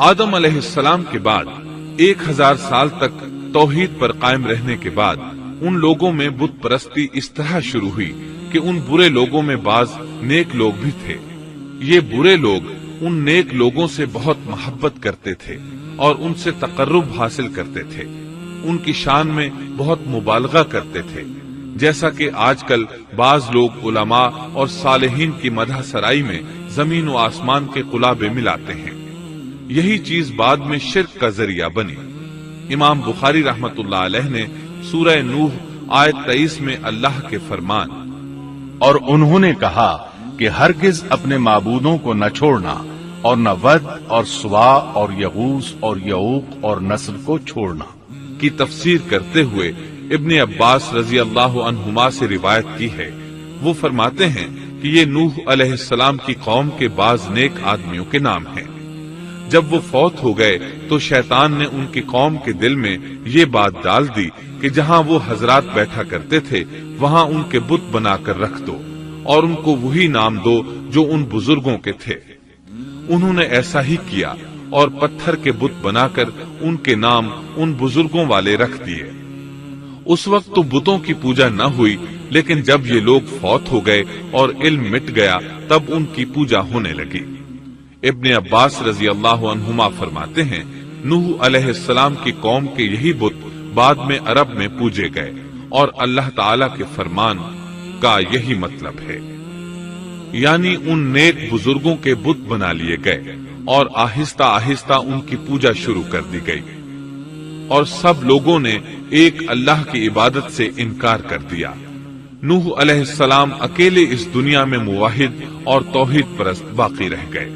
آدم علیہ السلام کے بعد 1000 سال تک توحید پر قائم رہنے کے بعد ان لوگوں میں بت پرستی اس طرح شروع ہوئی کہ ان برے لوگوں میں بعض نیک لوگ بھی تھے۔ یہ برے لوگ ان نیک لوگوں سے بہت محبت کرتے تھے اور ان سے تقرب حاصل کرتے تھے، ان کی شان میں بہت مبالغہ کرتے تھے، جیسا کہ آج کل بعض لوگ علماء اور صالحین کی مدح سرائی میں زمین و آسمان کے قلابے ملاتے ہیں۔ یہی چیز بعد میں شرک کا ذریعہ بنی۔ امام بخاری رحمت اللہ علیہ نے سورہ نوح آیت 23 میں اللہ کے فرمان اور انہوں نے کہا کہ ہرگز اپنے معبودوں کو نہ چھوڑنا اور نہ ود اور سوا اور یغوث اور یعوق اور نصر کو چھوڑنا کی تفسیر کرتے ہوئے ابن عباس رضی اللہ عنہما سے روایت کی ہے۔ وہ فرماتے ہیں کہ یہ نوح علیہ السلام کی قوم کے بعض نیک آدمیوں کے نام ہیں۔ جب وہ فوت ہو گئے تو شیطان نے ان کی قوم کے دل میں یہ بات ڈال دی کہ جہاں وہ حضرات بیٹھا کرتے تھے وہاں ان کے بت بنا کر رکھ دو اور ان کو وہی نام دو جو ان بزرگوں کے تھے۔ انہوں نے ایسا ہی کیا اور پتھر کے بت بنا کر ان کے نام ان بزرگوں والے رکھ دیے۔ اس وقت تو بتوں کی پوجا نہ ہوئی، لیکن جب یہ لوگ فوت ہو گئے اور علم مٹ گیا تب ان کی پوجا ہونے لگی۔ ابن عباس رضی اللہ عنہما فرماتے ہیں نوح علیہ السلام کی قوم کے یہی بت بعد میں عرب میں پوجے گئے اور اللہ تعالی کے فرمان کا یہی مطلب ہے، یعنی ان نیک بزرگوں کے بت بنا لیے گئے اور آہستہ آہستہ ان کی پوجا شروع کر دی گئی اور سب لوگوں نے ایک اللہ کی عبادت سے انکار کر دیا۔ نوح علیہ السلام اکیلے اس دنیا میں موحد اور توحید پرست باقی رہ گئے۔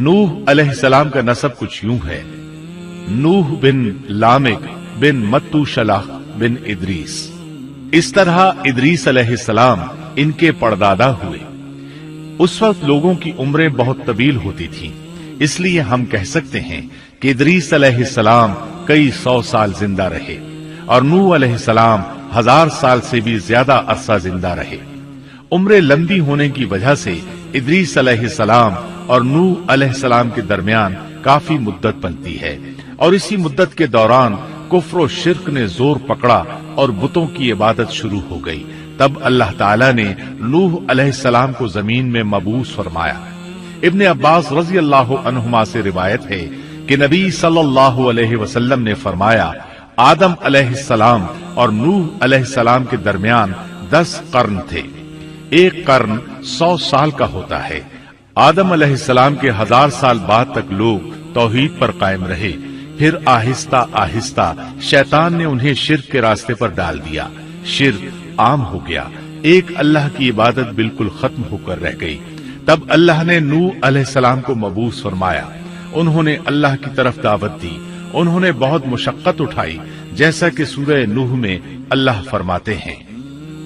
نوح علیہ السلام کا نسب کچھ یوں ہے: نوح بن لامک بن متو شلح بن ادریس۔ اس طرح ادریس علیہ السلام ان کے پردادا ہوئے۔ اس وقت لوگوں کی عمریں بہت طویل ہوتی تھیں، اس لیے ہم کہہ سکتے ہیں کہ ادریس علیہ السلام کئی 100 سال زندہ رہے اور نوح علیہ السلام 1000 سال سے بھی زیادہ عرصہ زندہ رہے۔ عمریں لمبی ہونے کی وجہ سے ادریس علیہ السلام اور نوح علیہ السلام کے درمیان کافی مدت بنتی ہے، اور اسی مدت کے دوران کفر و شرک نے زور پکڑا اور بتوں کی عبادت شروع ہو گئی۔ تب اللہ تعالیٰ نے نوح علیہ السلام کو زمین میں مبعوث فرمایا۔ ابن عباس رضی اللہ عنہما سے روایت ہے کہ نبی صلی اللہ علیہ وسلم نے فرمایا آدم علیہ السلام اور نوح علیہ السلام کے درمیان 10 قرن تھے۔ ایک قرن 100 سال کا ہوتا ہے۔ آدم علیہ السلام کے 1000 سال بعد تک لوگ توحید پر قائم رہے، پھر آہستہ آہستہ شیطان نے انہیں شرک کے راستے پر ڈال دیا۔ شرک عام ہو گیا، ایک اللہ کی عبادت بالکل ختم ہو کر رہ گئی۔ تب اللہ نے نوح علیہ السلام کو مبعوث فرمایا۔ انہوں نے اللہ کی طرف دعوت دی، انہوں نے بہت مشقت اٹھائی، جیسا کہ سورہ نوح میں اللہ فرماتے ہیں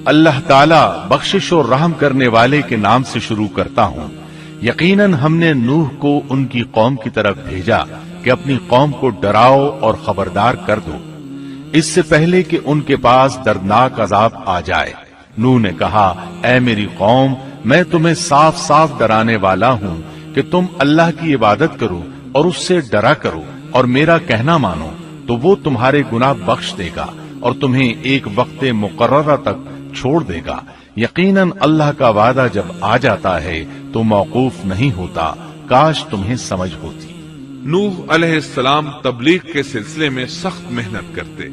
اللہ تعالیٰ بخشش اور رحم کرنے والے کے نام سے شروع کرتا ہوں۔ یقیناً ہم نے نوح کو ان کی قوم کی طرف بھیجا کہ اپنی قوم کو ڈراؤ اور خبردار کر دو، اس سے پہلے کہ ان کے پاس دردناک عذاب آ جائے۔ نوح نے کہا اے میری قوم، میں تمہیں صاف صاف ڈرانے والا ہوں کہ تم اللہ کی عبادت کرو اور اس سے ڈرا کرو اور میرا کہنا مانو، تو وہ تمہارے گناہ بخش دے گا اور تمہیں ایک وقت مقررہ تک چھوڑ دے گا۔ یقیناً اللہ کا وعدہ جب آ جاتا ہے تو موقوف نہیں ہوتا، کاش تمہیں سمجھ ہوتی۔ نوح علیہ السلام تبلیغ کے سلسلے میں سخت محنت کرتے،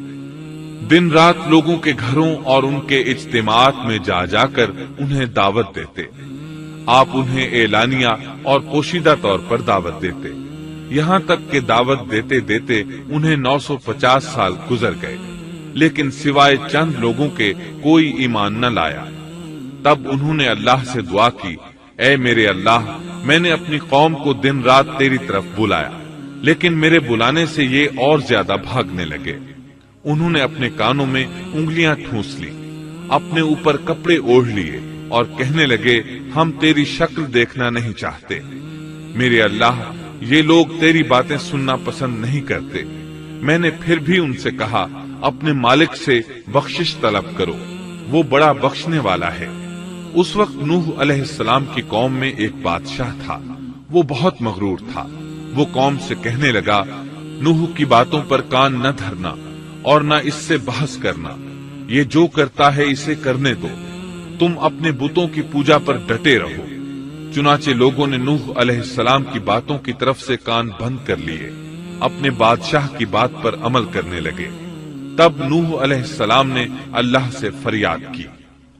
دن رات لوگوں کے گھروں اور ان کے اجتماعات میں جا جا کر انہیں دعوت دیتے۔ آپ انہیں اعلانیہ اور پوشیدہ طور پر دعوت دیتے، یہاں تک کہ دعوت دیتے دیتے انہیں 950 سال گزر گئے، لیکن سوائے چند لوگوں کے کوئی ایمان نہ لایا۔ تب انہوں نے اللہ سے دعا کی اے میرے اللہ، میں نے اپنی قوم کو دن رات تیری طرف بلایا، لیکن میرے بلانے سے یہ اور زیادہ بھاگنے لگے۔ انہوں نے اپنے کانوں میں انگلیاں ٹھونس لی، اپنے اوپر کپڑے اوڑھ لیے اور کہنے لگے ہم تیری شکل دیکھنا نہیں چاہتے۔ میرے اللہ، یہ لوگ تیری باتیں سننا پسند نہیں کرتے۔ میں نے پھر بھی ان سے کہا اپنے مالک سے بخشش طلب کرو، وہ بڑا بخشنے والا ہے۔ اس وقت نوح علیہ السلام کی قوم میں ایک بادشاہ تھا، وہ بہت مغرور تھا۔ वो कौम से कहने लगा, नूह की बातों पर कान न धरना और न इससे बहस करना। ये जो करता है इसे करने दो, तुम अपने बुतों की पूजा पर डटे रहो। चुनाचे लोगों ने नूह अलैहिस्सलाम की बातों की तरफ से कान बंद कर लिए, अपने बादशाह की बात पर अमल करने लगे। तब नूह अलैहिस्सलाम ने अल्लाह से फरियाद की,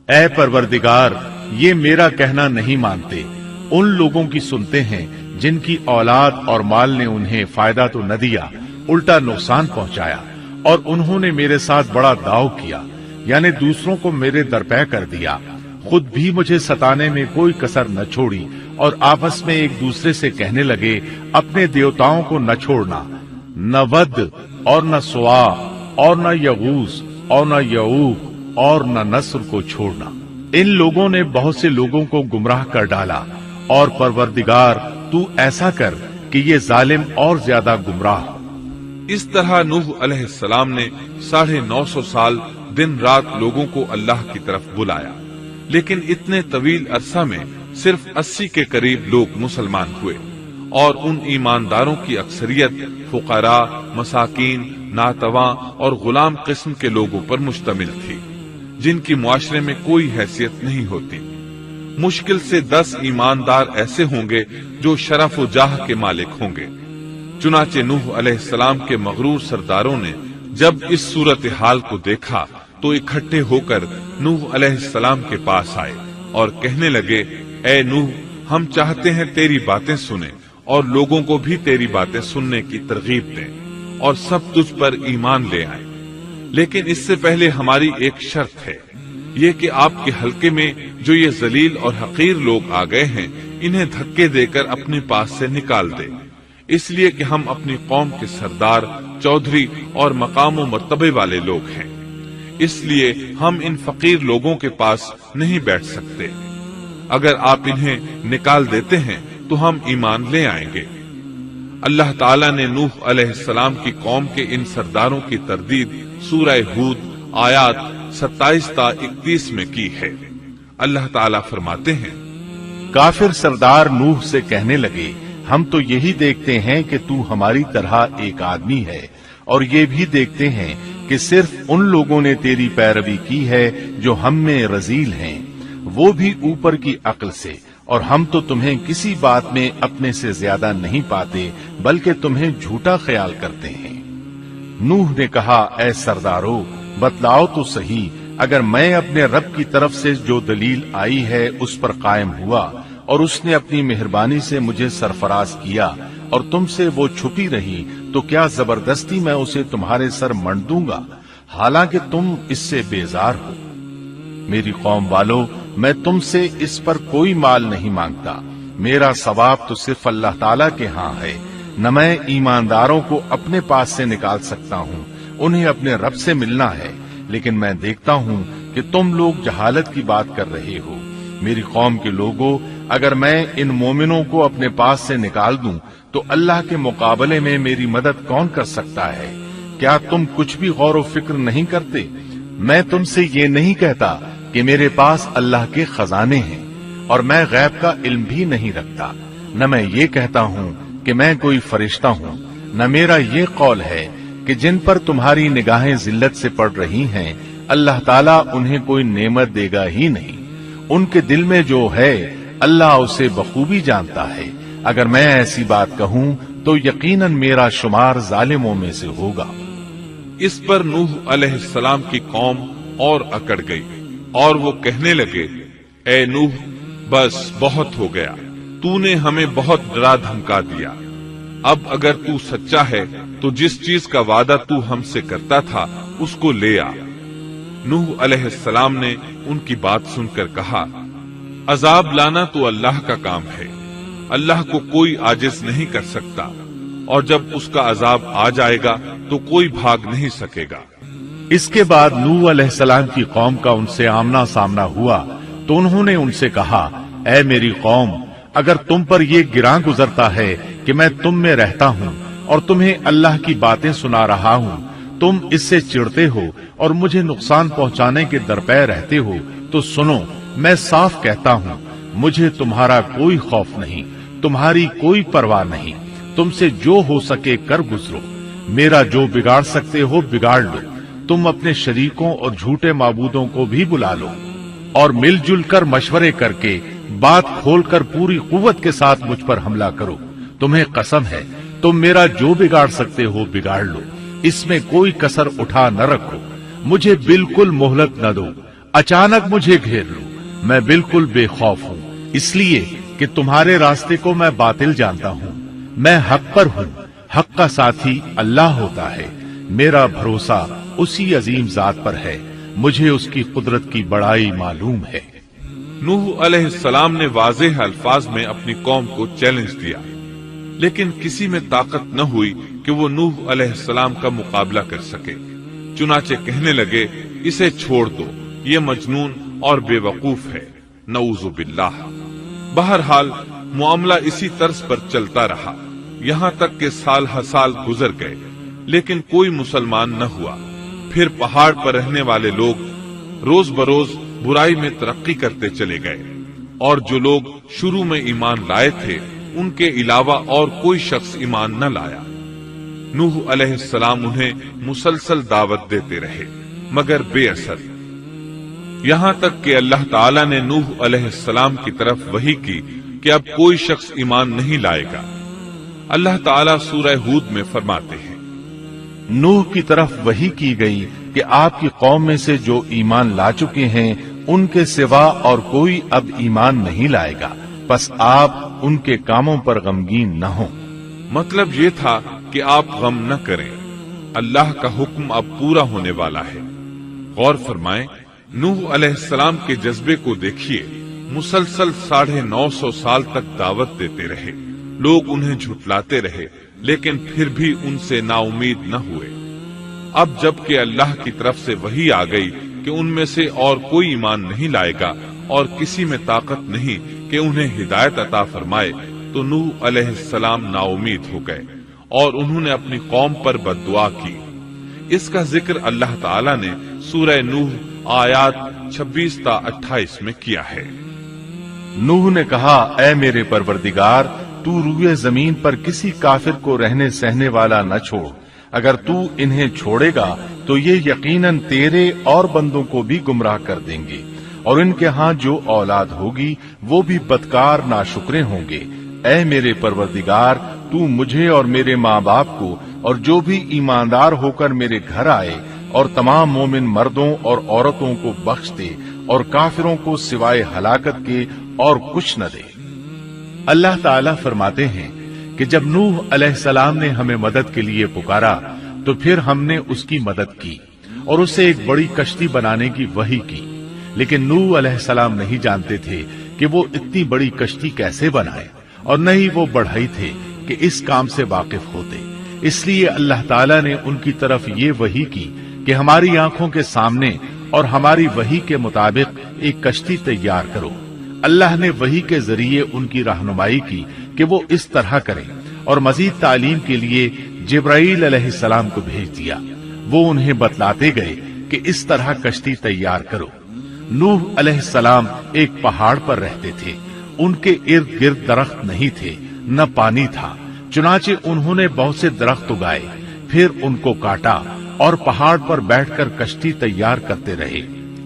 ऐ परवरदिगार, ये मेरा कहना नहीं मानते, उन लोगों की सुनते हैं जिनकी औलाद और माल ने उन्हें फायदा तो न दिया, उल्टा नुकसान पहुंचाया, और उन्होंने मेरे साथ बड़ा दाव किया, यानी दूसरों को मेरे दरपे कर दिया। खुद भी मुझे सताने में कोई कसर न छोड़ी, और आपस में एक दूसरे से कहने लगे, अपने देवताओं को न छोड़ना, न वद और न सुआ और न यगूस और न यऊक और न नस्र को छोड़ना। इन लोगों ने बहुत से लोगों को गुमराह कर डाला, और परवरदिगार तू ऐसा कर कि ये जालिम और ज्यादा गुमराह हो। इस तरह नूह अलैहिस्सलाम ने 950 साल दिन रात लोगों को अल्लाह की तरफ बुलाया, लेकिन इतने तवील अरसा में सिर्फ 80 के करीब लोग मुसलमान हुए, और उन ईमानदारों की अक्सरियत फुकरा, मसाकीन, नातवा और गुलाम किस्म के लोगों पर मुश्तमिल थी, जिनकी मुआशरे में कोई हैसियत नहीं होती। मुश्किल से 10 ईमानदार ऐसे होंगे जो शरफ व जाह के मालिक होंगे। चुनाचे नूह अलैहिस्सलाम के मगरूर सरदारों ने जब इस सूरत हाल को देखा तो इकट्ठे होकर नूह अलैहिस्सलाम के पास आए और कहने लगे, ऐ नूह, हम चाहते हैं तेरी बातें सुने और लोगों को भी तेरी बातें सुनने की तरगीब दें और सब तुझ पर ईमान ले आए। लेकिन इससे पहले हमारी एक शर्त है, ये कि आपके हलके में जो ये जलील और हकीर लोग आ गए हैं, इन्हें धक्के देकर अपने पास से निकाल दे, इसलिए कि हम अपनी कौम के सरदार, चौधरी और मकाम व मर्तबे वाले लोग हैं। इसलिए हम इन फकीर लोगों के पास नहीं बैठ सकते। अगर आप इन्हें निकाल देते हैं तो हम ईमान ले आएंगे। अल्लाह ताला ने नूह अलैहिस्सलाम की कौम के इन सरदारों की तरदीद सूरह हूद आयात 27 ता 31 में की है। अल्लाह ताला फरमाते हैं, काफिर सरदार नूह से कहने लगे, हम तो यही देखते हैं कि तू हमारी तरह एक आदमी है, और ये भी देखते हैं कि सिर्फ उन लोगों ने तेरी पैरवी की है जो हम में रजील हैं, वो भी ऊपर की अक्ल से, और हम तो तुम्हें किसी बात में अपने से ज्यादा नहीं पाते, बल्कि तुम्हें झूठा ख्याल करते हैं। नूह ने कहा, ऐ सरदारो, बतलाओ तो सही, अगर मैं अपने रब की तरफ से जो दलील आई है उस पर कायम हुआ और उसने अपनी मेहरबानी से मुझे सरफराज किया और तुमसे वो छुपी रही, तो क्या जबरदस्ती मैं उसे तुम्हारे सर मंड दूंगा, हालांकि तुम इससे बेजार हो। मेरी कौम वालों, मैं तुमसे इस पर कोई माल नहीं मांगता, मेरा सवाब तो सिर्फ अल्लाह ताला के यहाँ है। न मैं ईमानदारों को अपने पास से निकाल सकता हूँ, उन्हें अपने रब से मिलना है, लेकिन मैं देखता हूँ कि तुम लोग जहालत की बात कर रहे हो। मेरी कौम के लोगों, अगर मैं इन मोमिनों को अपने पास से निकाल दूं, तो अल्लाह के मुकाबले में मेरी मदद कौन कर सकता है? क्या तुम कुछ भी गौर व फिक्र नहीं करते? मैं तुमसे ये नहीं कहता कि मेरे पास अल्लाह के खजाने हैं और मैं गैब का इल्म भी नहीं रखता, न मैं ये कहता हूँ कि मैं कोई फरिश्ता हूँ, न मेरा ये कौल है कि जिन पर तुम्हारी निगाहें जिल्लत से पड़ रही हैं, अल्लाह ताला उन्हें कोई नेमत देगा ही नहीं। उनके दिल में जो है अल्लाह उसे बखूबी जानता है। अगर मैं ऐसी बात कहूं तो यकीनन मेरा शुमार जालिमों में से होगा। इस पर नूह अलैहिस्सलाम की कौम और अकड़ गई और वो कहने लगे, ए नूह, बस बहुत हो गया, तूने हमें बहुत डरा धमका दिया। अब अगर तू सच्चा है तो जिस चीज का वादा तू हमसे करता था उसको ले आ। नूह अलैहिस्सलाम ने उनकी बात सुनकर कहा, अजाब लाना तो अल्लाह का काम है, अल्लाह को कोई आजिज नहीं कर सकता, और जब उसका अजाब आ जाएगा तो कोई भाग नहीं सकेगा। इसके बाद नूह अलैहिस्सलाम की कौम का उनसे आमना सामना हुआ तो उन्होंने उनसे कहा, ऐ मेरी कौम, अगर तुम पर ये गिरां गुजरता है कि मैं तुम में रहता हूँ और तुम्हें अल्लाह की बातें सुना रहा हूँ, तुम इससे चिढ़ते हो और मुझे नुकसान पहुँचाने के दरपे रहते हो, तो सुनो, मैं साफ कहता हूँ, मुझे तुम्हारा कोई खौफ नहीं, तुम्हारी कोई परवाह नहीं। तुमसे जो हो सके कर गुजरो, मेरा जो बिगाड़ सकते हो बिगाड़ लो, तुम अपने शरीकों और झूठे माबूदों को भी बुला लो और मिलजुल कर मशवरे करके बात खोलकर पूरी कुव्वत के साथ मुझ पर हमला करो। तुम्हें कसम है, तुम मेरा जो बिगाड़ सकते हो बिगाड़ लो, इसमें कोई कसर उठा न रखो। मुझे बिल्कुल मोहलत न दो, अचानक मुझे घेर लो, मैं बिल्कुल बेखौफ हूँ, इसलिए कि तुम्हारे रास्ते को मैं बातिल जानता हूँ। मैं हक पर हूँ, हक का साथी अल्लाह होता है। मेरा भरोसा उसी अजीम जात पर है, मुझे उसकी कुदरत की बड़ाई मालूम है। नूह अलैहिस्सलाम ने वाज़ेह अल्फाज में अपनी कौम को चैलेंज दिया, लेकिन किसी में ताकत न हुई कि वो नूह अलैहिस्सलाम का मुकाबला कर सके। चुनाचे कहने लगे, इसे छोड़ दो, ये मजनून और बेवकूफ है, नऊज़ु बिल्लाह। बहरहाल मामला इसी तर्ज पर चलता रहा, यहाँ तक कि साल हर साल गुजर गए, लेकिन कोई मुसलमान न हुआ। फिर पहाड़ पर रहने वाले लोग रोज बरोज बुराई में तरक्की करते चले गए, और जो लोग शुरू में ईमान लाए थे उनके अलावा और कोई शख्स ईमान न लाया। नूह अलैहिस्सलाम उन्हें मुसलसल दावत देते रहे, मगर बेअसर। यहाँ तक कि अल्लाह ताला ने नूह अलैहिस्सलाम की तरफ वही की कि अब कोई शख्स ईमान नहीं लाएगा। अल्लाह ताला सूरह हूद में फरमाते हैं, नूह की तरफ वही की गई कि आपकी कौम में से जो ईमान ला चुके हैं उनके सिवा और कोई अब ईमान नहीं लाएगा, बस आप उनके कामों पर गमगीन न हो। मतलब ये था कि आप गम न करें, अल्लाह का हुक्म अब पूरा होने वाला है। गौर फरमाएं, नूह अलैहिस्सलाम के जज्बे को देखिए। मुसलसल 950 साल तक दावत देते रहे, लोग उन्हें झुठलाते रहे, लेकिन फिर भी उनसे नाउमीद न हुए। अब जबकि अल्लाह की तरफ से वही आ गई कि उनमें से और कोई ईमान नहीं लाएगा और किसी में ताकत नहीं कि उन्हें हिदायत अता फरमाए, तो नूह अलैहिस्सलाम नाउमीद हो गए और उन्होंने अपनी कौम पर बद्दुआ की। इसका जिक्र अल्लाह ताला ने सूरह नूह आयात 26 ता 28 में किया है। नूह ने कहा, ऐ मेरे परवरदिगार, तू रूए जमीन पर किसी काफिर को रहने सहने वाला न छोड़। अगर तू इन्हें छोड़ेगा तो ये यकीनन तेरे और बंदों को भी गुमराह कर देंगे, और इनके यहाँ जो औलाद होगी वो भी बदकार नाशुक्रे होंगे। ऐ मेरे परवरदिगार, तू मुझे और मेरे माँ बाप को और जो भी ईमानदार होकर मेरे घर आए और तमाम मोमिन मर्दों और औरतों को बख्श दे और काफिरों को सिवाय हलाकत के और कुछ न दे। अल्लाह ताला फरमाते हैं कि जब नूह अलैहिस्सलाम ने हमें मदद के लिए पुकारा तो फिर हमने उसकी मदद की और उसे एक बड़ी कश्ती बनाने की वही की। लेकिन नूह अलैहिस्सलाम नहीं जानते थे कि वो इतनी बड़ी कश्ती कैसे बनाए, और न ही वो बढ़ई थे कि इस काम से वाकिफ होते। इसलिए अल्लाह ताला ने उनकी तरफ ये वही की कि हमारी आंखों के सामने और हमारी वही के मुताबिक एक कश्ती तैयार करो। अल्लाह ने वही के जरिए उनकी रहनुमाई की कि वो इस तरह करें, और मजीद तालीम के लिए जिब्राईल अलैहिस्सलाम को भेज दिया। वो उन्हें बतलाते गए कि इस तरह कश्ती तैयार करो। नूह अलैहिस्सलाम एक पहाड़ पर रहते थे, उनके इर्द गिर्द दरख्त नहीं थे, न पानी था। चुनाचे उन्होंने बहुत से दरख्त उगाए, फिर उनको काटा और पहाड़ पर बैठकर कश्ती तैयार करते रहे।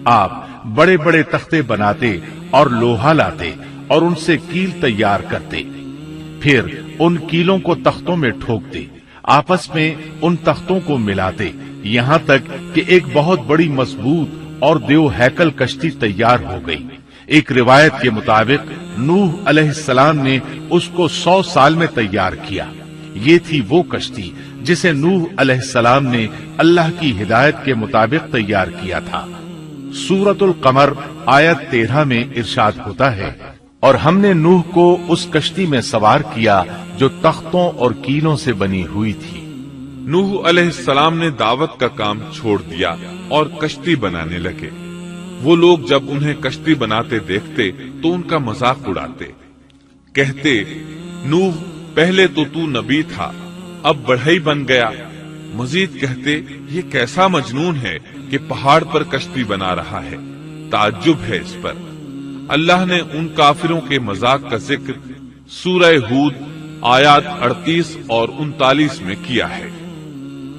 आप बड़े बड़े तख्ते बनाते और लोहा लाते और उनसे कील तैयार करते, फिर उन कीलों को तख्तों में ठोकते, आपस में उन तख्तों को मिलाते, यहाँ तक कि एक बहुत बड़ी मजबूत और देव हैकल कश्ती तैयार हो गई। एक रिवायत के मुताबिक नूह अलैहिस्सलाम ने उसको 100 साल में तैयार किया। ये थी वो कश्ती जिसे नूह अलैहिस्सलाम ने अल्लाह की हिदायत के मुताबिक तैयार किया था। सूरतुल कमर आयत 13 में इरशाद होता है, और हमने नूह को उस कश्ती में सवार किया जो तख्तों और कीलों से बनी हुई थी। नूह अलैहिस्सलाम ने दावत का काम छोड़ दिया और कश्ती बनाने लगे। वो लोग जब उन्हें कश्ती बनाते देखते तो उनका मजाक उड़ाते, कहते, नूह पहले तो तू नबी था, अब बढ़ई बन गया। मजीद कहते, ये कैसा मजनून है कि पहाड़ पर कश्ती बना रहा है, ताज्जुब है इस पर। अल्लाह ने उन काफिरों के मजाक का जिक्र सूरह हूद आयात 38 और 39 में किया है।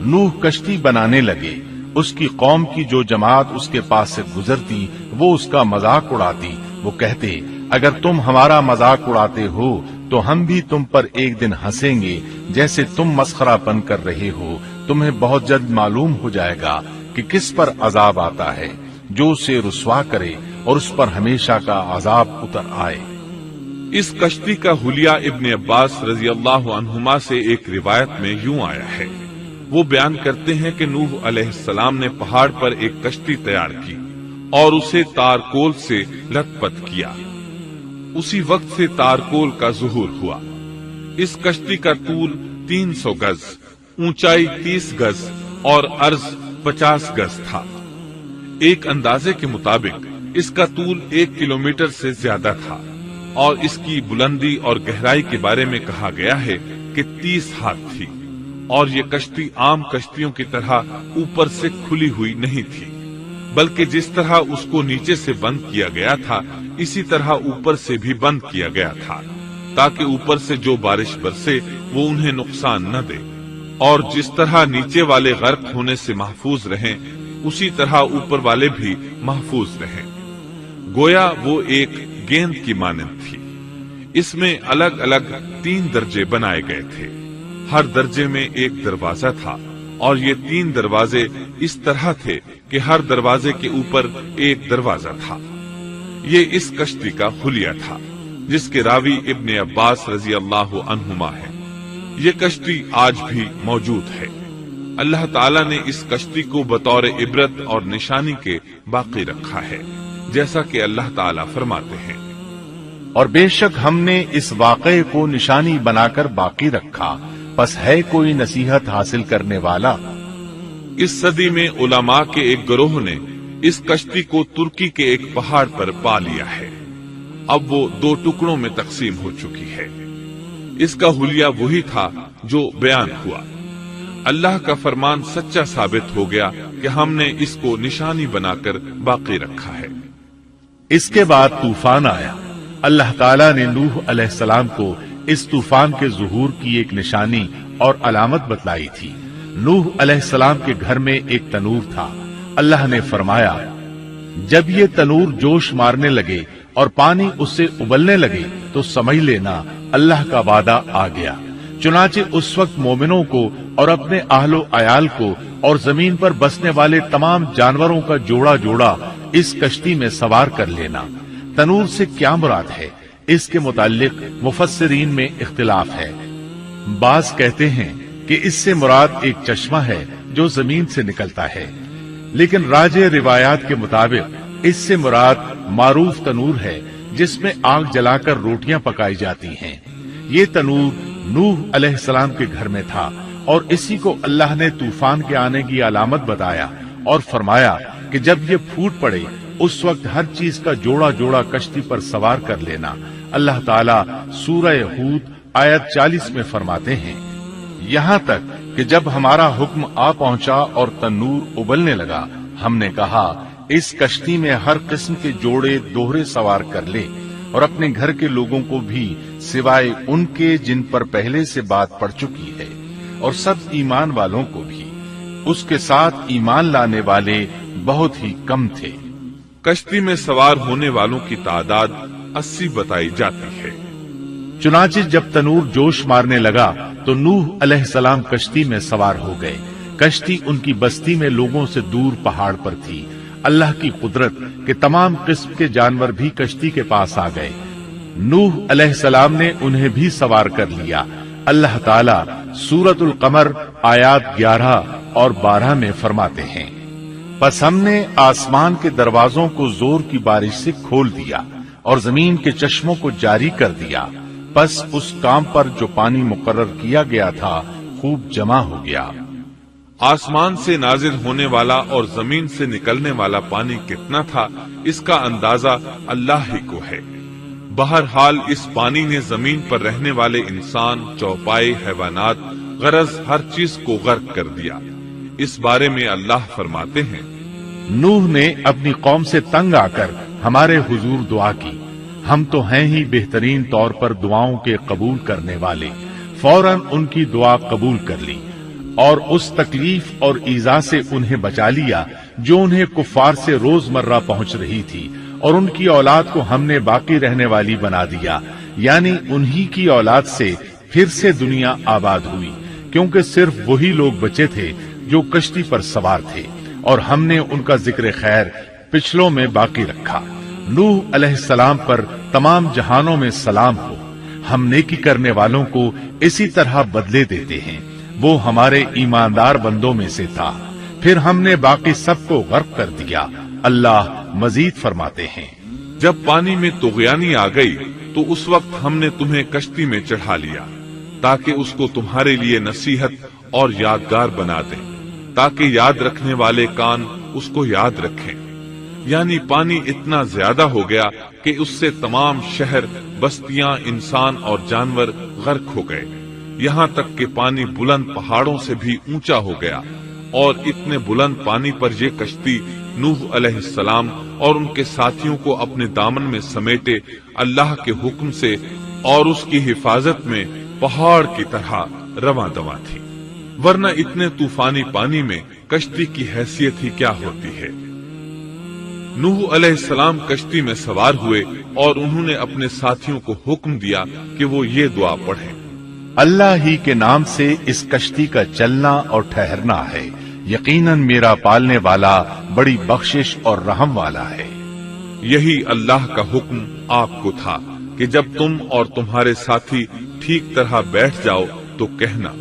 नूह कश्ती बनाने लगे, उसकी कौम की जो जमात उसके पास से गुजरती वो उसका मजाक उड़ाती। वो कहते, अगर तुम हमारा मजाक उड़ाते हो तो हम भी तुम पर एक दिन हंसेंगे जैसे तुम मस्खरापन कर रहे हो। तुम्हें बहुत जल्द मालूम हो जाएगा कि किस पर अजाब आता है, जो उसे रुस्वा करे और उस पर हमेशा का अजाब उतर आए। इस कश्ती का हुलिया इब्ने अब्बास रजी अल्लाह अन्हुमा से एक रिवायत में यूं आया है। वो बयान करते हैं कि नूह अलैहिस्सलाम ने पहाड़ पर एक कश्ती तैयार की और उसे तारकोल से लथपथ किया। उसी वक्त से तारकोल का ज़ुहूर हुआ। इस कश्ती का तूल 300 गज, ऊंचाई 30 गज और अर्ज 50 गज था। एक अंदाजे के मुताबिक इसका तूल 1 किलोमीटर से ज्यादा था और इसकी बुलंदी और गहराई के बारे में कहा गया है कि 30 हाथ थी। और ये कश्ती आम कश्तियों की तरह ऊपर से खुली हुई नहीं थी, बल्कि जिस तरह उसको नीचे से बंद किया गया था इसी तरह ऊपर से भी बंद किया गया था, ताकि ऊपर से जो बारिश बरसे वो उन्हें नुकसान न दे। और जिस तरह नीचे वाले गर्क होने से महफूज रहें, उसी तरह ऊपर वाले भी महफूज रहें। गोया वो एक गेंद की मानंद थी। इसमें अलग अलग 3 दर्जे बनाए गए थे। हर दर्जे में एक दरवाजा था और ये 3 दरवाजे इस तरह थे कि हर दरवाजे के ऊपर एक दरवाजा था। ये इस कश्ती का हुलिया था, जिसके रावी इब्ने अब्बास रजी अल्लाह अन्हुमा है। ये कश्ती आज भी मौजूद है। अल्लाह ताला ने इस कश्ती को बतौर इबरत और निशानी के बाकी रखा है, जैसा कि अल्लाह ताला फरमाते हैं, और बेशक हमने इस वाक़े को निशानी बनाकर बाकी रखा, बस है कोई नसीहत हासिल करने वाला। इस सदी में उलमा के एक गिरोह ने इस कश्ती को तुर्की के एक पहाड़ पर पा लिया है। अब वो 2 टुकड़ों में तकसीम हो चुकी है। इसका हुलिया वही था जो बयान हुआ। अल्लाह का फरमान सच्चा साबित हो गया कि हमने इसको निशानी बनाकर बाकी रखा है। इसके बाद तूफान आया। अल्लाह ताला ने नूह अलैहिस्सलाम को इस तूफान के ज़ुहूर की एक निशानी और अलामत बतलाई थी। नूह अलैहिस्सलाम के घर में एक तनूर था। अल्लाह ने फरमाया, जब ये तनूर जोश मारने लगे और पानी उससे उबलने लगे तो समझ लेना अल्लाह का वादा आ गया। चुनाचे उस वक्त मोमिनों को और अपने आहलो अयाल को और जमीन पर बसने वाले तमाम जानवरों का जोड़ा जोड़ा इस कश्ती में सवार कर लेना। तनूर से क्या मुराद है, इसके मुताल्लिक मुफस्सिरीन में इख्तिलाफ है। बाज कहते हैं कि इससे मुराद एक चश्मा है जो जमीन से निकलता है, लेकिन राजे रिवायात के मुताबिक इससे मुराद मारूफ तनूर है जिसमें आग जलाकर रोटियां पकाई जाती हैं। ये तनूर नूह अलैहिस्सलाम के घर में था और इसी को अल्लाह ने तूफान के आने की अलामत बताया और फरमाया कि जब ये फूट पड़े उस वक्त हर चीज का जोड़ा जोड़ा कश्ती पर सवार कर लेना। अल्लाह ताला सूरह हूद आयत 40 में फरमाते हैं, यहाँ तक कि जब हमारा हुक्म आ पहुंचा और तन्नूर उबलने लगा, हमने कहा इस कश्ती में हर किस्म के जोड़े दोहरे सवार कर ले और अपने घर के लोगों को भी सिवाय उनके जिन पर पहले से बात पड़ चुकी है, और सब ईमान वालों को भी। उसके साथ ईमान लाने वाले बहुत ही कम थे। कश्ती में सवार होने वालों की तादाद 80 बताई जाती है। चुनाचे जब तनूर जोश मारने लगा तो नूह अलैहिस्सलाम कश्ती में सवार हो गए। कश्ती उनकी बस्ती में लोगों से दूर पहाड़ पर थी। अल्लाह की कुदरत के तमाम किस्म के जानवर भी कश्ती के पास आ गए। नूह अलैहिस्सलाम ने उन्हें भी सवार कर लिया। अल्लाह ताला सूरतुल कमर आयात 11 और 12 में फरमाते हैं, बस हमने आसमान के दरवाजों को जोर की बारिश से खोल दिया और जमीन के चश्मों को जारी कर दिया। बस उस काम पर जो पानी मुकर्रर किया गया था खूब जमा हो गया। आसमान से नाजिल होने वाला और जमीन से निकलने वाला पानी कितना था, इसका अंदाजा अल्लाह ही को है। बहरहाल इस पानी ने जमीन पर रहने वाले इंसान, चौपाई, हैवानात, गरज हर चीज को गर्क कर दिया। इस बारे में अल्लाह फरमाते हैं, नूह ने अपनी कौम से तंग आकर हमारे हुजूर दुआ की, हम तो हैं ही बेहतरीन तौर पर दुआओं के कबूल करने वाले। फौरन उनकी दुआ कबूल कर ली और उस तकलीफ और ईजा से उन्हें बचा लिया जो उन्हें कुफ्फार से रोजमर्रा पहुंच रही थी, और उनकी औलाद को हमने बाकी रहने वाली बना दिया, यानी उन्हीं की औलाद से फिर से दुनिया आबाद हुई, क्योंकि सिर्फ वही लोग बचे थे जो कश्ती पर सवार थे, और हमने उनका जिक्र खैर पिछलों में बाकी रखा। नूह अलैहिस्सलाम पर तमाम जहानों में सलाम हो। हम नेकी करने वालों को इसी तरह बदले देते हैं। वो हमारे ईमानदार बंदों में से था। फिर हमने बाकी सबको गर्क कर दिया। अल्लाह मजीद फरमाते हैं, जब पानी में तुगयानी आ गई तो उस वक्त हमने तुम्हें कश्ती में चढ़ा लिया ताकि उसको तुम्हारे लिए नसीहत और यादगार बना दें, ताकि याद रखने वाले कान उसको याद रखें। यानी पानी इतना ज्यादा हो गया कि उससे तमाम शहर, बस्तियां, इंसान और जानवर गर्क हो गए। यहाँ तक कि पानी बुलंद पहाड़ों से भी ऊंचा हो गया, और इतने बुलंद पानी पर ये कश्ती नूह अलैहिस्सलाम और उनके साथियों को अपने दामन में समेटे अल्लाह के हुक्म से और उसकी हिफाजत में पहाड़ की तरह रवां दवा थी। वरना इतने तूफानी पानी में कश्ती की हैसियत ही क्या होती है। नूह अलैहिस्सलाम कश्ती में सवार हुए और उन्होंने अपने साथियों को हुक्म दिया कि वो ये दुआ पढ़ें, अल्लाह ही के नाम से इस कश्ती का चलना और ठहरना है। यकीनन मेरा पालने वाला बड़ी बख्शिश और रहम वाला है। यही अल्लाह का हुक्म आपको था कि जब तुम और तुम्हारे साथी ठीक तरह बैठ जाओ तो कहना,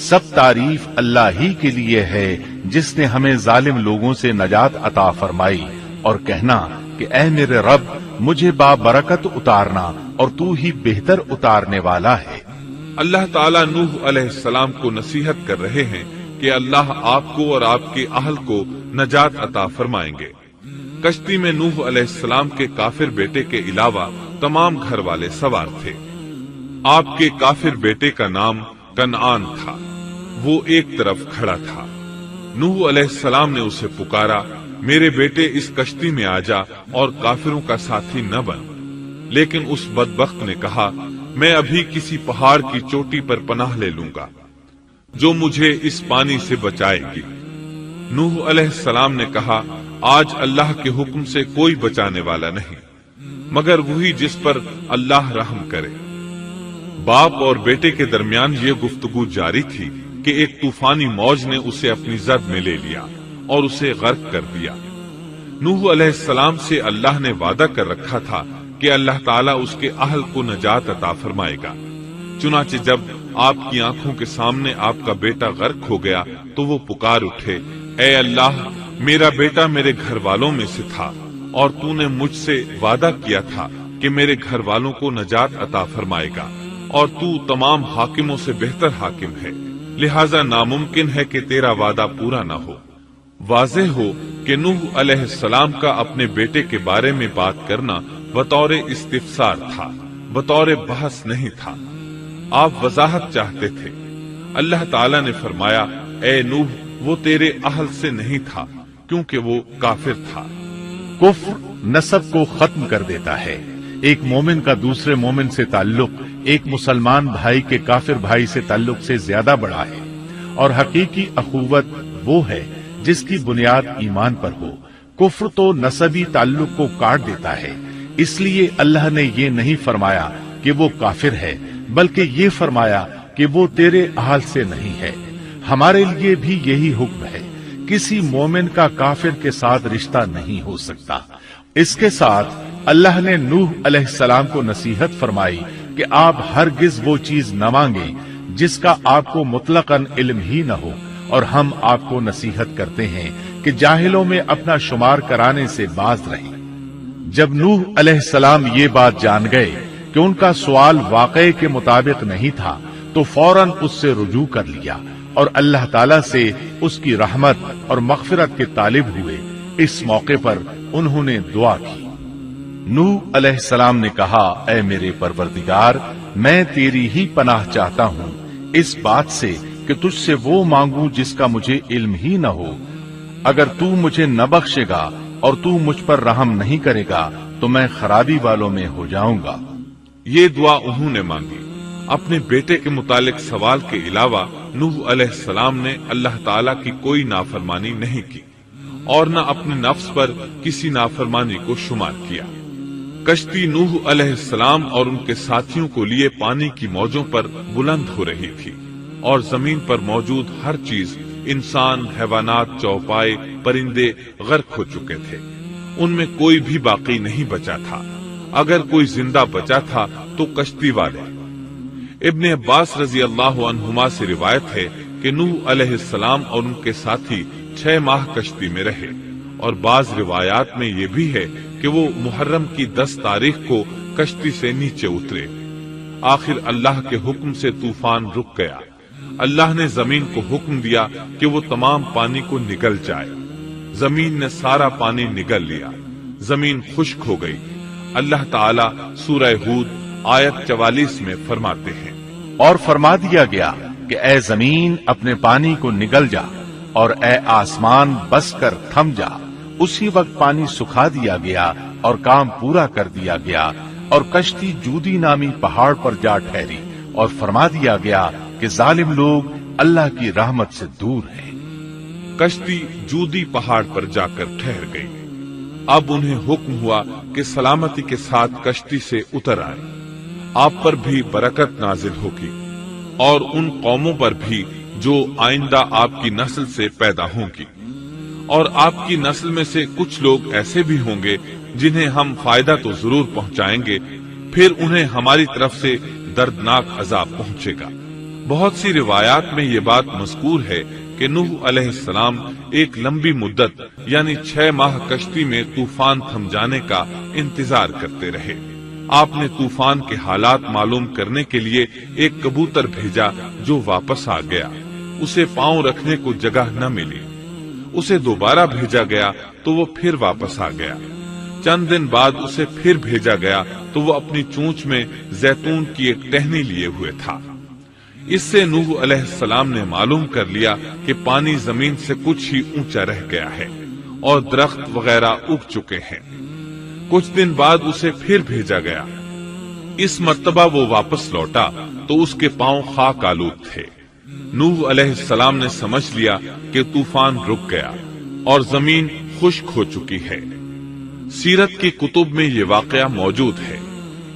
सब तारीफ अल्लाह ही के लिए है जिसने हमें जालिम लोगों से नजात अता फरमाई, और कहना कि ऐ मेरे रब मुझे बाबरकत उतारना और तू ही बेहतर उतारने वाला है। अल्लाह ताला नूह अलैहिस्सलाम को नसीहत कर रहे हैं कि अल्लाह आपको और आपके अहल को नजात अता फरमाएंगे। कश्ती में नूह अलैहिस्सलाम के काफिर बेटे के अलावा तमाम घर वाले सवार थे। आपके काफिर बेटे का नाम कनआन था। वो एक तरफ खड़ा था। नूह अलैहिस्सलाम ने उसे पुकारा, मेरे बेटे इस कश्ती में आ जा और काफिरों का साथी न बन। लेकिन उस बदबख्त ने कहा, मैं अभी किसी पहाड़ की चोटी पर पनाह ले लूंगा जो मुझे इस पानी से बचाएगी। नूह अलैहिस्सलाम ने कहा, आज अल्लाह के हुक्म से कोई बचाने वाला नहीं मगर वही जिस पर अल्लाह रहम करे। बाप और बेटे के दरमियान ये गुफ्तगू जारी थी कि एक तूफानी मौज ने उसे अपनी जद में ले लिया और उसे गर्क कर दिया। नूह अलैहिस्सलाम से अल्लाह ने वादा कर रखा था कि अल्लाह ताला उसके अहल को नजात अता फरमाएगा। चुनाचे जब आपकी आंखों के सामने आपका बेटा गर्क हो गया तो वो पुकार उठे, ऐ अल्लाह, मेरा बेटा मेरे घर वालों में से था और तूने मुझसे वादा किया था कि मेरे घर वालों को नजात अता फरमाएगा, और तू तमाम हाकिमों से बेहतर हाकिम है, लिहाजा नामुमकिन है कि तेरा वादा पूरा न हो। वाज़ेह हो कि नूह अलैहिस्सलाम का अपने बेटे के बारे में बात करना बतौर इस्तिफसार था, बतौर बहस नहीं था। आप वजाहत चाहते थे। अल्लाह ताला ने फरमाया, ए नूह, वो तेरे अहल से नहीं था क्योंकि वो काफिर था। कुफ्र नसब को खत्म कर देता है। एक मोमिन का दूसरे मोमिन से ताल्लुक एक मुसलमान भाई के काफिर भाई से ताल्लुक से ज्यादा बड़ा है, और हकीकी अखुवत वो है जिसकी बुनियाद ईमान पर हो। कुफ्र तो नसबी ताल्लुक को काट देता है। इसलिए अल्लाह ने ये नहीं फरमाया कि वो काफिर है, बल्कि ये फरमाया कि वो तेरे अहल से नहीं है। हमारे लिए भी यही हुक्म है। किसी मोमिन का काफिर के साथ रिश्ता नहीं हो सकता। इसके साथ अल्लाह ने नूह अलैहिस्सलाम को नसीहत फरमाई कि आप हरगिज वो चीज न मांगे जिसका आपको मुतलकन इल्म ही न हो, और हम आपको नसीहत करते हैं कि जाहिलों में अपना शुमार कराने से बाज रहें। जब नूह अलैहिस्सलाम ये बात जान गए कि उनका सवाल वाकई के मुताबिक नहीं था, तो फौरन उससे रुजू कर लिया और अल्लाह ताला से उसकी रहमत और मग़फ़िरत के तालिब हुए। इस मौके पर उन्होंने दुआ की। नूह अलैहिस्सलाम ने कहा, ऐ मेरे परवरदिगार, मैं तेरी ही पनाह चाहता हूँ इस बात से कि तुझसे वो मांगू जिसका मुझे इल्म ही न हो। अगर तू मुझे न बख्शेगा और तू मुझ पर रहम नहीं करेगा तो मैं खराबी वालों में हो जाऊंगा। ये दुआ उन्होंने मांगी। اپنے بیٹے کے متعلق سوال کے علاوہ نوح علیہ السلام نے اللہ تعالیٰ کی کوئی نافرمانی نہیں کی اور نہ اپنے نفس پر کسی نافرمانی کو شمار کیا۔ کشتی نوح علیہ السلام اور ان کے ساتھیوں کو لیے پانی کی موجوں پر بلند ہو رہی تھی اور زمین پر موجود ہر چیز، انسان، حیوانات، چوپائے، پرندے غرق ہو چکے تھے۔ ان میں کوئی بھی باقی نہیں بچا تھا۔ اگر کوئی زندہ بچا تھا تو کشتی والے۔ ابن عباس رضی اللہ عنہما سے روایت ہے کہ نوح علیہ السلام اور ان کے ساتھی 6 ماہ کشتی میں رہے، اور بعض روایات میں یہ بھی ہے کہ وہ محرم کی 10 تاریخ کو کشتی سے نیچے اترے۔ آخر اللہ کے حکم سے طوفان رک گیا۔ اللہ نے زمین کو حکم دیا کہ وہ تمام پانی کو نگل جائے۔ زمین نے سارا پانی نگل لیا، زمین خشک ہو گئی۔ اللہ تعالیٰ سورہ ہود آیت 44 میں فرماتے ہیں، اور فرما دیا گیا کہ اے زمین اپنے پانی کو نگل جا، اور اے آسمان بس کر تھم جا۔ اسی وقت پانی سکھا دیا گیا اور کام پورا کر دیا گیا، اور کشتی جودی نامی پہاڑ پر جا ٹھہری، اور فرما دیا گیا کہ ظالم لوگ اللہ کی رحمت سے دور ہیں۔ کشتی جودی پہاڑ پر جا کر ٹھہر گئی۔ اب انہیں حکم ہوا کہ سلامتی کے ساتھ کشتی سے اتر آئے۔ آپ پر بھی برکت نازل ہوگی اور ان قوموں پر بھی جو آئندہ آپ کی نسل سے پیدا ہوں گی، اور آپ کی نسل میں سے کچھ لوگ ایسے بھی ہوں گے جنہیں ہم فائدہ تو ضرور پہنچائیں گے، پھر انہیں ہماری طرف سے دردناک عذاب پہنچے گا۔ بہت سی روایات میں یہ بات مذکور ہے کہ نوح علیہ السلام ایک لمبی مدت یعنی 6 ماہ کشتی میں طوفان تھم جانے کا انتظار کرتے رہے۔ آپ نے طوفان کے حالات معلوم کرنے کے لیے ایک کبوتر بھیجا جو واپس آ گیا۔ اسے پاؤں رکھنے کو جگہ نہ ملی۔ اسے دوبارہ بھیجا گیا تو وہ پھر واپس آ گیا۔ چند دن بعد اسے پھر بھیجا گیا تو وہ اپنی چونچ میں زیتون کی ایک ٹہنی لیے ہوئے تھا۔ اس سے نوح علیہ السلام نے معلوم کر لیا کہ پانی زمین سے کچھ ہی اونچا رہ گیا ہے اور درخت وغیرہ اگ چکے ہیں۔ کچھ دن بعد اسے پھر بھیجا گیا۔ اس مرتبہ وہ واپس لوٹا تو اس کے پاؤں خاک آلود تھے۔ نوح علیہ السلام نے سمجھ لیا کہ طوفان رک گیا اور زمین خشک ہو چکی ہے۔ سیرت کی کتب میں یہ واقعہ موجود ہے۔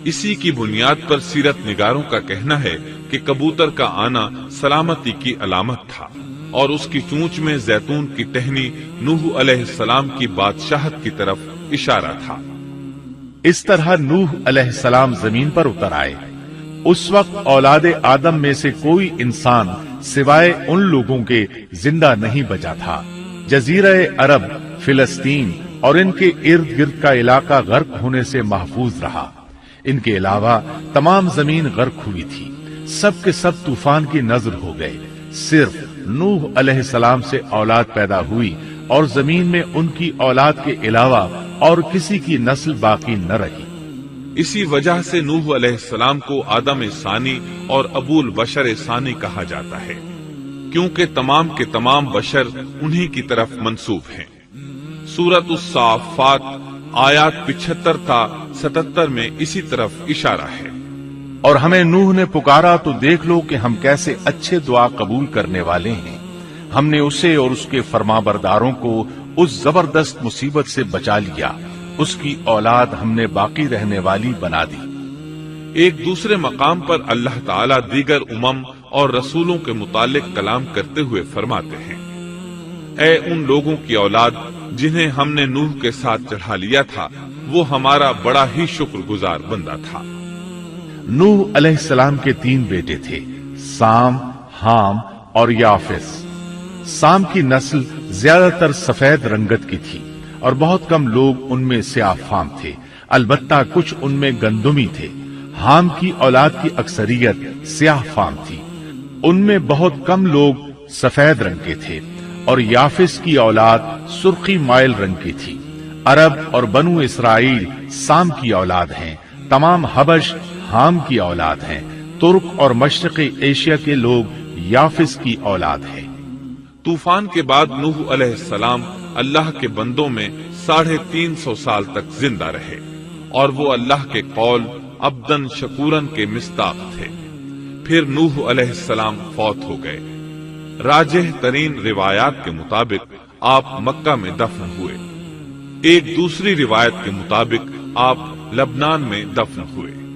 اسی کی بنیاد پر سیرت نگاروں کا کہنا ہے کہ کبوتر کا آنا سلامتی کی علامت تھا، اور اس کی چونچ میں زیتون کی ٹہنی نوح علیہ السلام کی بادشاہت کی طرف اشارہ تھا۔ اس طرح نوح علیہ السلام زمین پر اتر آئے۔ اس وقت اولاد آدم میں سے کوئی انسان سوائے ان لوگوں کے زندہ نہیں بچا تھا۔ جزیرہ عرب، فلسطین اور ان کے ارد گرد کا علاقہ غرق ہونے سے محفوظ رہا۔ ان کے علاوہ تمام زمین غرق ہوئی تھی۔ سب کے سب طوفان کی نذر ہو گئے۔ صرف نوح علیہ السلام سے اولاد پیدا ہوئی، اور زمین میں ان کی اولاد کے علاوہ اور کسی کی نسل باقی نہ رہی۔ اسی وجہ سے نوح علیہ السلام کو آدم ثانی اور ابو البشر ثانی کہا جاتا ہے، کیونکہ تمام کے تمام بشر انہی کی طرف منسوب ہیں۔ سورۃ الصافات آیات 75 تا 77 میں اسی طرف اشارہ ہے۔ اور ہمیں نوح نے پکارا تو دیکھ لو کہ ہم کیسے اچھے دعا قبول کرنے والے ہیں۔ ہم نے اسے اور اس کے فرمانبرداروں کو اس زبردست مصیبت سے بچا لیا۔ اس کی اولاد ہم نے باقی رہنے والی بنا دی۔ ایک دوسرے مقام پر اللہ تعالیٰ دیگر امم اور رسولوں کے متعلق کلام کرتے ہوئے فرماتے ہیں، اے ان لوگوں کی اولاد جنہیں ہم نے نوح کے ساتھ چڑھا لیا تھا، وہ ہمارا بڑا ہی شکر گزار بندہ تھا۔ نوح علیہ السلام کے 3 بیٹے تھے، سام، حام اور یافس۔ سام کی نسل زیادہ تر سفید رنگت کی تھی، اور بہت کم لوگ ان میں سیاہ فام تھے، البتہ کچھ ان میں گندمی تھے۔ حام کی اولاد کی اکثریت سیاہ فام تھی، ان میں بہت کم لوگ سفید رنگ کے تھے، اور یافس کی اولاد سرخی مائل رنگ کی تھی۔ عرب اور بنو اسرائیل سام کی اولاد ہیں، تمام حبش حام کی اولاد ہیں، ترک اور مشرقی ایشیا کے لوگ یافس کی اولاد ہیں۔ طوفان کے بعد نوح علیہ السلام اللہ کے بندوں میں 350 سال تک زندہ رہے، اور وہ اللہ کے قول عبدن شکورن کے مصداق تھے۔ پھر نوح علیہ السلام فوت ہو گئے۔ راجح ترین روایات کے مطابق آپ مکہ میں دفن ہوئے۔ ایک دوسری روایت کے مطابق آپ لبنان میں دفن ہوئے۔